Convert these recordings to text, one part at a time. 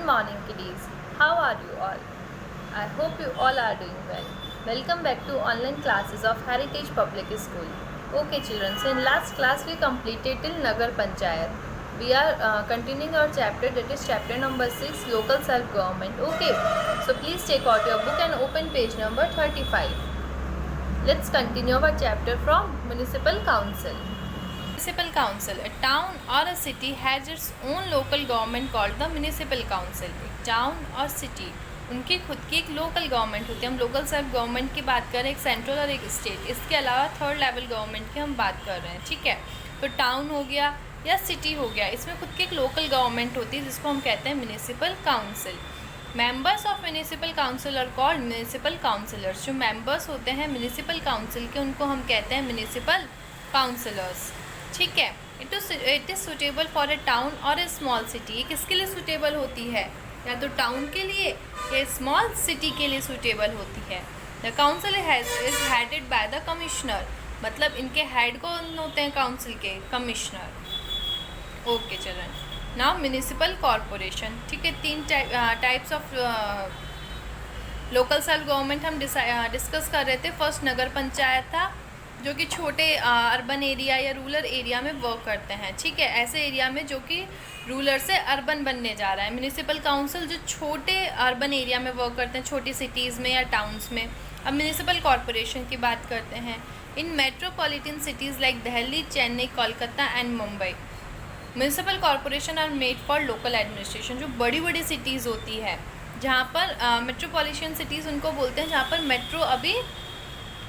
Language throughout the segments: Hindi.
morning, kiddies. How are you all? I hope you all are doing well. Welcome back to online classes of Heritage Public School. Okay, children. So in last class we completed till Nagar Panchayat. We are continuing our chapter, that is chapter number 6, Local Self Government. Okay. So please take out your book and open page number 35. Let's continue our chapter from Municipal Council. Municipal Council. A town or a city has its own local government called the Municipal Council. एक town और city उनकी खुद की एक लोकल गवर्नमेंट होती है. हम लोकल सेल्फ गवर्नमेंट की बात कर रहे हैं, एक सेंट्रल और एक स्टेट. इसके अलावा थर्ड लेवल गवर्नमेंट की हम बात कर रहे हैं. ठीक है, तो टाउन हो गया या सिटी हो गया, इसमें खुद की एक लोकल गवर्नमेंट होती है जिसको हम कहते हैं municipal council. Members of municipal council are called municipal councillors. जो मेंबर्स होते हैं म्यूनिसिपल काउंसिल के उनको हम कहते हैं म्यूनिसिपल काउंसिलर्स. ठीक है, it is suitable for a town और ए स्मॉल सिटी. ये किसके लिए सुटेबल होती है, या तो टाउन के लिए या स्मॉल सिटी के लिए सुटेबल होती है. The council is headed by the commissioner. मतलब इनके हेड कौन होते हैं काउंसिल के, commissioner. Okay children, now municipal corporation. ठीक है, तीन types of local self government हम डिस्कस कर रहे थे. फर्स्ट नगर पंचायत था जो कि छोटे अर्बन एरिया या रूरल एरिया में वर्क करते हैं. ठीक है, ऐसे एरिया में जो कि रूरल से अर्बन बनने जा रहा है. म्यूनिसिपल काउंसिल जो छोटे अर्बन एरिया में वर्क करते हैं, छोटी सिटीज़ में या टाउन्स में. अब म्यूनिसिपल कॉरपोरेशन की बात करते हैं. In metropolitan cities like Delhi, Chennai, Kolkata and Mumbai, municipal corporation are made for local administration. जो बड़ी बड़ी सिटीज़ होती है जहाँ पर मेट्रोपॉलिटन सिटीज़ उनको बोलते हैं, जहाँ पर मेट्रो अभी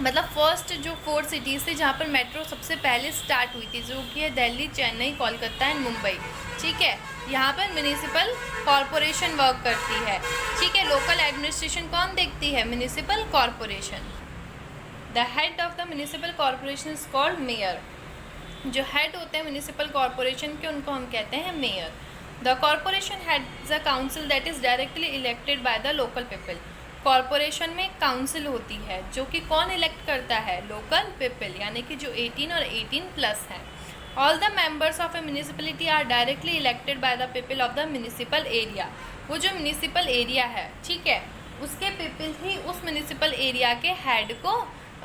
मतलब फर्स्ट जो 4 सिटीज़ थी जहाँ पर मेट्रो सबसे पहले स्टार्ट हुई थी, जो कि है दिल्ली, चेन्नई, कोलकाता एंड मुंबई. ठीक है, यहाँ पर म्यूनिसिपल कॉरपोरेशन वर्क करती है. ठीक है, लोकल एडमिनिस्ट्रेशन कौन देखती है, municipal corporation. The head of the municipal corporation is called mayor. जो हेड होते हैं म्यूनिसिपल कॉरपोरेशन के उनको हम कहते हैं mayor. The corporation has a council that is directly elected by the local people. Corporation में काउंसिल होती है जो कि कौन इलेक्ट करता है, लोकल पीपल, यानी कि जो 18 और 18+ हैं. All the members of a municipality are directly elected by the people of the municipal area. वो जो म्यूनिसिपल एरिया है, ठीक है, उसके पीपल ही उस म्यूनिसिपल एरिया के हेड को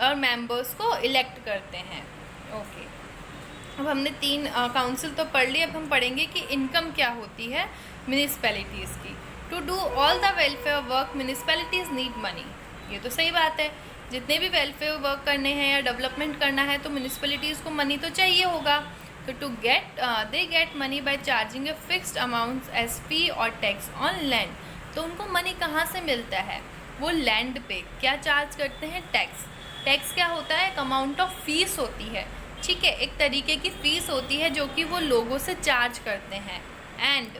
और मेंबर्स को इलेक्ट करते हैं. ओके, अब हमने 3 काउंसिल तो पढ़ ली. अब हम पढ़ेंगे कि इनकम क्या होती है म्यूनिसिपैलिटीज़ की. To do all the welfare work municipalities need money. ये तो सही बात है, जितने भी वेलफेयर वर्क करने हैं या डेवलपमेंट करना है तो म्यूनिसिपैलिटीज़ को मनी तो चाहिए होगा. तो to get they get money by charging a fixed amount as fee और टैक्स ऑन लैंड. तो उनको मनी कहाँ से मिलता है, वो लैंड पे क्या चार्ज करते हैं, टैक्स. टैक्स क्या होता है, एक अमाउंट ऑफ फीस होती है. ठीक है, एक तरीके की फ़ीस होती है जो कि वो लोगों से चार्ज करते हैं. एंड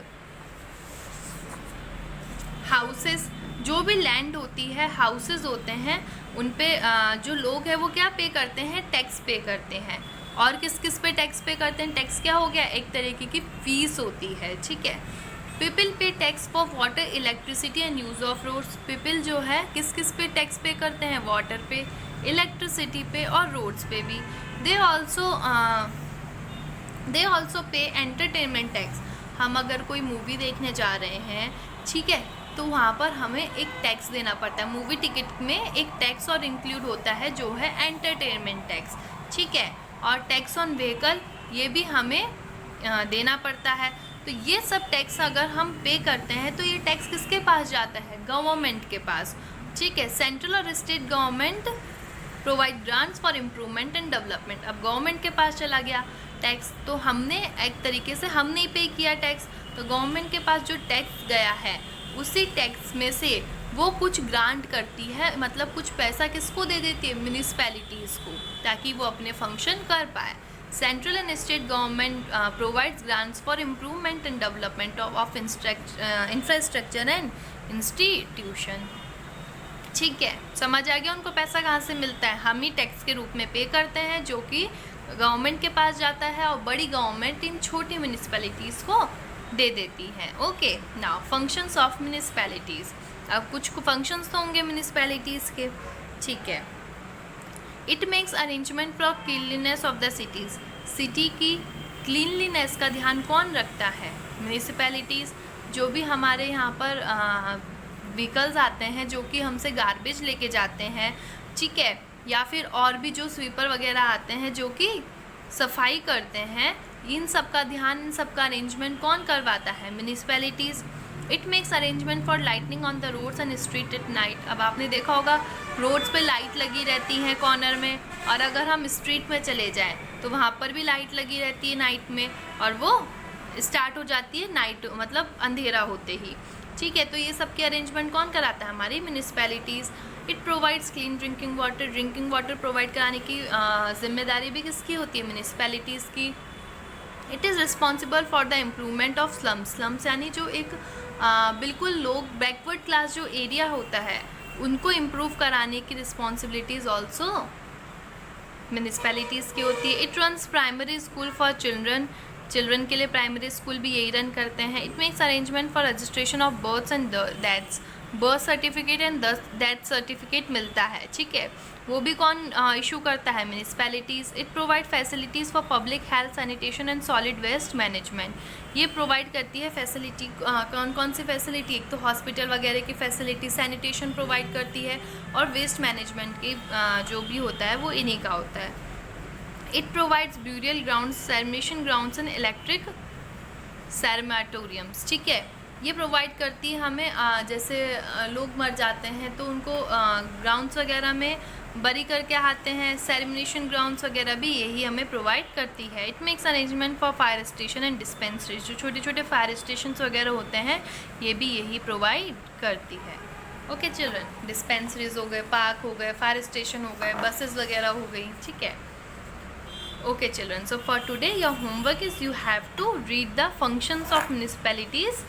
हाउसेस, जो भी लैंड होती है, हाउसेस होते हैं, उन पे जो लोग हैं वो क्या पे करते हैं, टैक्स पे करते हैं. और किस किस पे टैक्स पे करते हैं, टैक्स क्या हो गया, एक तरीके की फ़ीस होती है. ठीक है, people pay tax for water, electricity and use of roads. People जो है किस किस पे टैक्स पे करते हैं, वाटर पे, इलेक्ट्रिसिटी पे और रोड्स पे भी. दे ऑल्सो पे एंटरटेनमेंट टैक्स. हम अगर कोई मूवी देखने जा रहे हैं, ठीक है, तो वहाँ पर हमें एक टैक्स देना पड़ता है. मूवी टिकट में एक टैक्स और इंक्लूड होता है जो है एंटरटेनमेंट टैक्स. ठीक है, और टैक्स ऑन व्हीकल ये भी हमें देना पड़ता है. तो ये सब टैक्स अगर हम पे करते हैं तो ये टैक्स किसके पास जाता है, गवर्नमेंट के पास. ठीक है, सेंट्रल और state government provide grants for improvement and development. अब गवर्नमेंट के पास चला गया टैक्स, तो हमने एक तरीके से हमने ही पे किया टैक्स. तो गवर्नमेंट के पास जो टैक्स गया है उसी टैक्स में से वो कुछ ग्रांट करती है, मतलब कुछ पैसा किसको दे देती है, म्यूनिसिपैलिटीज़ को, ताकि वो अपने फंक्शन कर पाए. Central and state government provides grants for improvement and development of infrastructure and institution. ठीक है, समझ आ गया. उनको पैसा कहाँ से मिलता है, हम ही टैक्स के रूप में पे करते हैं जो कि गवर्नमेंट के पास जाता है, और बड़ी गवर्नमेंट इन छोटी म्यूनिसिपैलिटीज़ को दे देती है. Okay, now functions of municipalities. अब कुछ फंक्शंस तो होंगे म्यूनिसिपैलिटीज़ के. ठीक है, it makes arrangement for cleanliness of the cities. City की क्लीनलीनेस का ध्यान कौन रखता है, म्यूनिसिपैलिटीज़. जो भी हमारे यहाँ पर व्हीकल्स आते हैं जो कि हमसे गार्बेज लेके जाते हैं, ठीक है, या फिर और भी जो स्वीपर वगैरह आते हैं जो कि सफाई करते हैं, इन सब का ध्यान, इन सब का अरेंजमेंट कौन करवाता है? Municipalities. It makes arrangement for lightning on the roads and street at night. अब आपने देखा होगा रोड्स पे लाइट लगी रहती हैं कॉर्नर में, और अगर हम स्ट्रीट में चले जाएं तो वहाँ पर भी लाइट लगी रहती है नाइट में, और वो स्टार्ट हो जाती है नाइट, मतलब अंधेरा होते ही, ठीक है। तो ये सब के अरेंजमेंट कौन कराता है? हमारी municipalities. It provides clean drinking water provide कराने की जिम्मेदारी भी किसकी होती है? म्यूनिसिपैलिटीज़ की। It is responsible for the improvement of slums यानी जो एक बिल्कुल लोग बैकवर्ड क्लास जो एरिया होता है उनको इम्प्रूव कराने की रिस्पॉन्सिबिलिटीज़ ऑल्सो म्यूनिसिपैलिटीज़ की होती है। It runs primary school for children के लिए प्राइमरी स्कूल भी यही रन करते हैं। It makes arrangement for registration of births and deaths, birth certificate and death certificate मिलता है, ठीक है, वो भी कौन इशू करता है? Municipalities. It provide facilities for public health, sanitation and solid waste management. ये प्रोवाइड करती है फैसिलिटी, कौन कौन सी फैसिलिटी? एक तो हॉस्पिटल वगैरह की फैसिलिटी, सैनिटेशन प्रोवाइड करती है, और वेस्ट मैनेजमेंट की जो भी होता है वो इन्हीं का होता है। It provides burial grounds, cremation grounds and electric crematoriums, ठीक है। ये प्रोवाइड करती है हमें, जैसे लोग मर जाते हैं तो उनको ग्राउंड्स वगैरह में बरी करके आते हैं, सेरेमिनेशन ग्राउंड्स वगैरह भी यही हमें प्रोवाइड करती है। It makes arrangement for fire station and dispensaries, जो छोटे छोटे फायर स्टेशन वगैरह होते हैं ये भी यही प्रोवाइड करती है। ओके चिल्ड्रन, डिस्पेंसरीज हो गए, पार्क हो गए, फायर स्टेशन हो गए, बसेस वगैरह हो गई, ठीक है। Okay children, so for today your homework is you have to read the functions of municipalities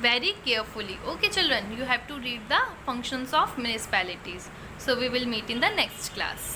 very carefully. Okay children, you have to read the functions of municipalities. So we will meet in the next class.